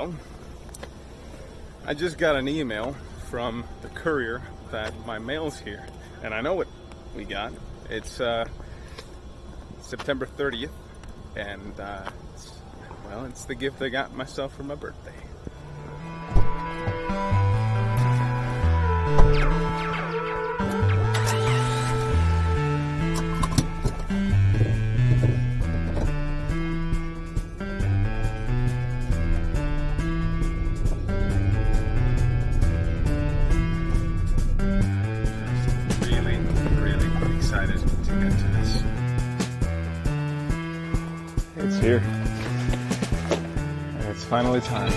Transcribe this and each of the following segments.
mail. I just got an email from the courier that my mail's here, and I know what we got. It's September 30th, and it's the gift I got myself for my birthday. Really excited to get to this. It's here. And it's finally time.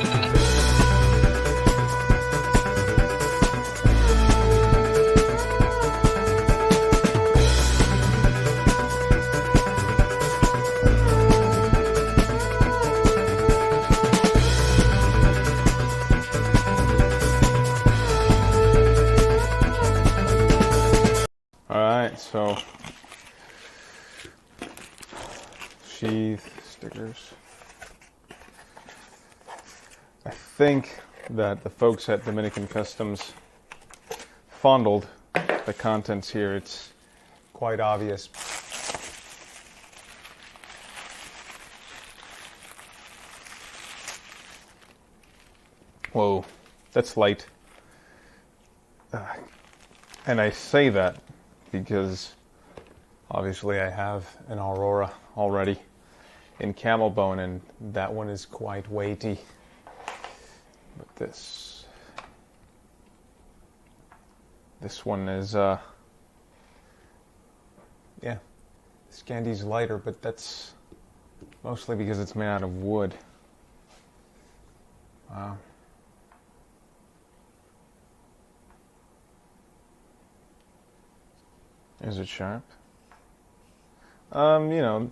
Alright, so sheath, stickers. I think that the folks at Dominican Customs fondled the contents here. It's quite obvious. Whoa, that's light. And I say that because obviously I have an Aurora already in camel bone, and that one is quite weighty. But this one is yeah, Scandi's lighter, but that's mostly because it's made out of wood. Wow. Is it sharp? You know,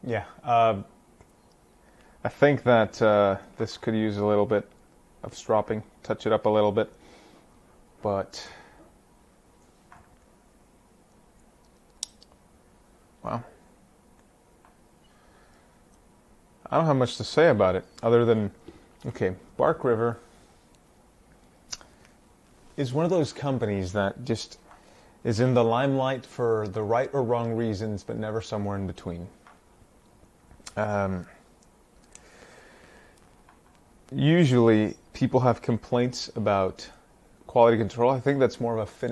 yeah. I think that this could use a little bit of stropping, touch it up a little bit, but wow. I don't have much to say about it other than, okay, Bark River is one of those companies that just is in the limelight for the right or wrong reasons, but never somewhere in between. Usually, people have complaints about quality control. I think that's more of a fit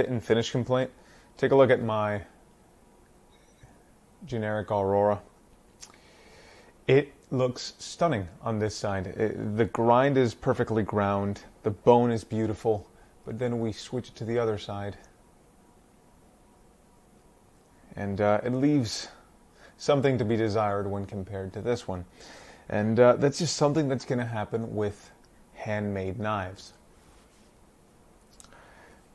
and finish complaint. Take a look at my generic Aurora. It looks stunning on this side. The grind is perfectly ground. The bone is beautiful. But then we switch it to the other side, and it leaves something to be desired when compared to this one. And that's just something that's going to happen with handmade knives.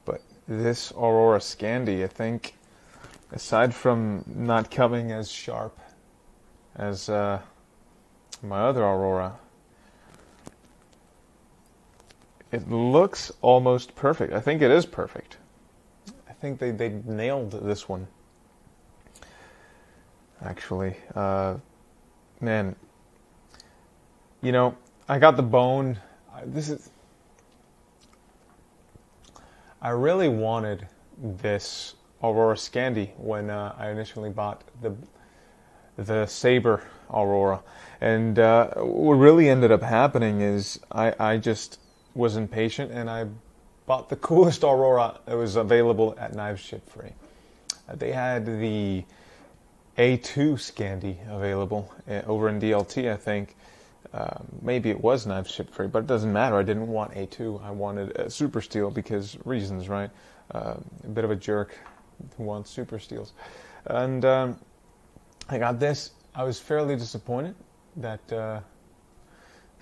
But this Aurora Scandi, I think, aside from not coming as sharp as my other Aurora, it looks almost perfect. I think it is perfect. I think they nailed this one. Actually, man, you know, I got the bone. I really wanted this Aurora Scandi when I initially bought the Saber Aurora, and what really ended up happening is I just was impatient, and I bought the coolest Aurora that was available at Knives Ship Free. They had the A2 Scandi available over in DLT, I think. Maybe it was Knives Ship Free, but it doesn't matter. I didn't want A2. I wanted a Super Steel because reasons, right? A bit of a jerk who wants Super Steels. And I got this. I was fairly disappointed that the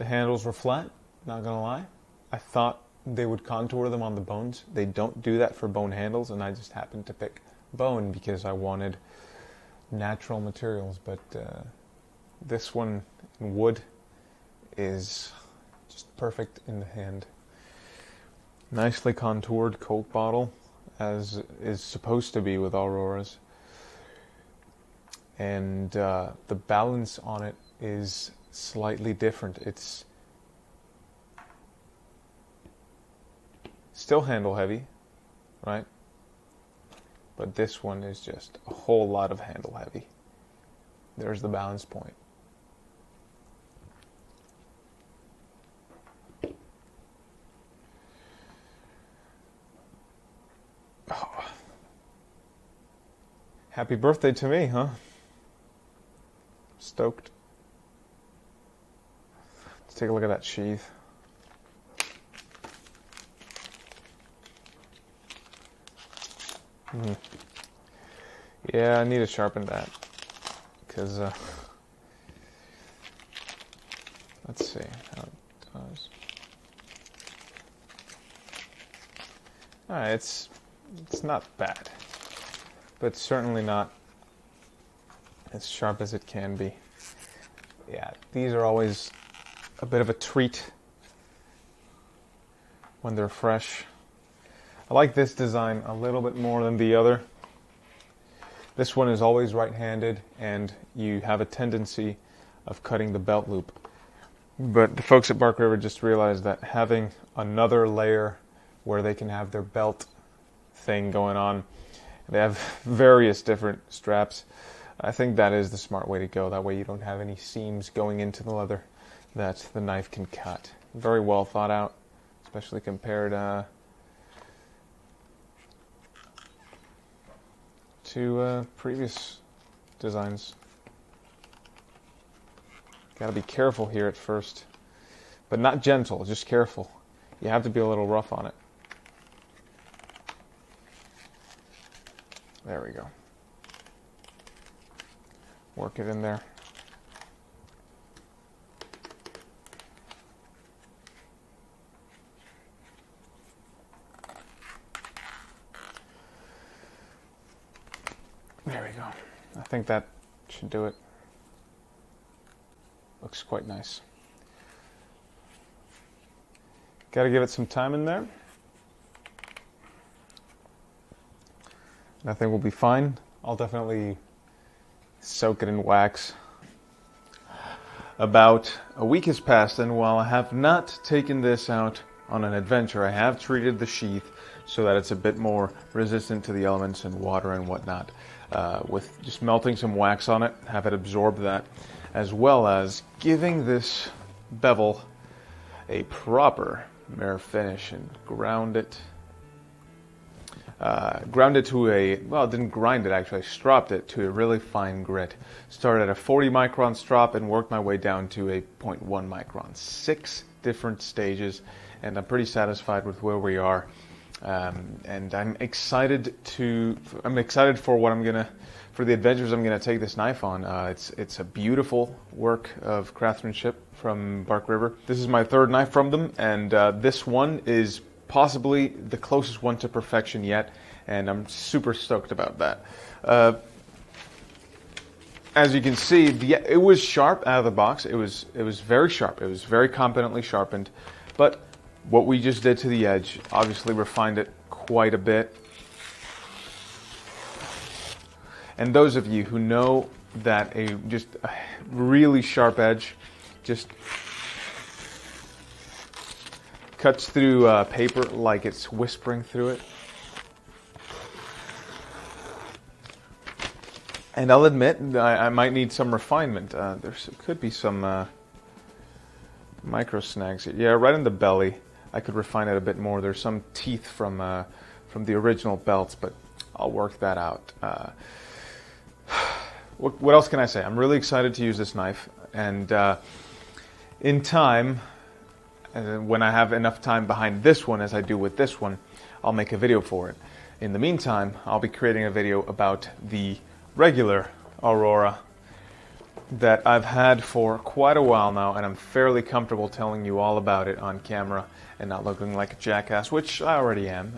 handles were flat, not gonna lie. I thought they would contour them on the bones. They don't do that for bone handles, and I just happened to pick bone because I wanted natural materials. But this one in wood is just perfect in the hand. Nicely contoured Coke bottle, as is supposed to be with Auroras. and the balance on it is slightly different. It's still handle heavy, right? But this one is just a whole lot of handle heavy. There's the balance point. Oh. Happy birthday to me, huh? Stoked. Let's take a look at that sheath. Yeah, I need to sharpen that because let's see how it does. Alright, it's not bad, but certainly not as sharp as it can be. Yeah, these are always a bit of a treat when they're fresh. I like this design a little bit more than the other. This one is always right-handed, and you have a tendency of cutting the belt loop. But the folks at Bark River just realized that having another layer where they can have their belt thing going on, they have various different straps. I think that is the smart way to go. That way you don't have any seams going into the leather that the knife can cut. Very well thought out, especially compared to previous designs. Got to be careful here at first, but not gentle, just careful. You have to be a little rough on it. There we go. Work it in there. There we go. I think that should do it. Looks quite nice. Got to give it some time in there. Nothing will be fine. I'll definitely soak it in wax. About a week has passed, and while I have not taken this out on an adventure, I have treated the sheath so that it's a bit more resistant to the elements and water and whatnot. With just melting some wax on it, have it absorb that, as well as giving this bevel a proper mirror finish and ground it to a, well, I didn't grind it actually, I stropped it to a really fine grit. Started at a 40 micron strop and worked my way down to a 0.1 micron. 6 different stages, and I'm pretty satisfied with where we are. And I'm excited for what for the adventures I'm gonna take this knife on. It's a beautiful work of craftsmanship from Bark River. This is my 3rd knife from them, and this one is possibly the closest one to perfection yet, and I'm super stoked about that. As you can see, it was sharp out of the box. It was very sharp. It was very competently sharpened, but what we just did to the edge obviously refined it quite a bit. And those of you who know that a really sharp edge just cuts through paper like it's whispering through it. And I'll admit, I might need some refinement. There could be some micro snags here. Yeah, right in the belly. I could refine it a bit more. There's some teeth from the original belts, but I'll work that out. What else can I say? I'm really excited to use this knife, and in time, when I have enough time behind this one as I do with this one, I'll make a video for it. In the meantime, I'll be creating a video about the regular Aurora that I've had for quite a while now, and I'm fairly comfortable telling you all about it on camera and not looking like a jackass, which I already am.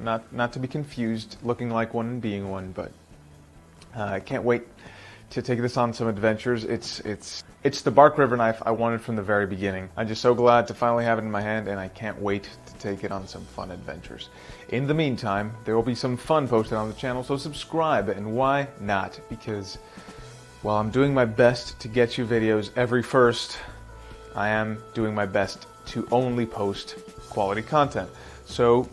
Not to be confused looking like one and being one, but I can't wait to take this on some adventures. It's the Bark River knife I wanted from the very beginning. I'm just so glad to finally have it in my hand, and I can't wait to take it on some fun adventures. In the meantime, there will be some fun posted on the channel, so subscribe. And why not? Because While I'm doing my best to get you videos every first, I am doing my best to only post quality content. So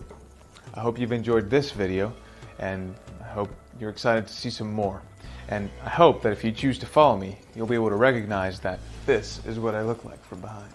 I hope you've enjoyed this video, and I hope you're excited to see some more. And I hope that if you choose to follow me, you'll be able to recognize that this is what I look like from behind.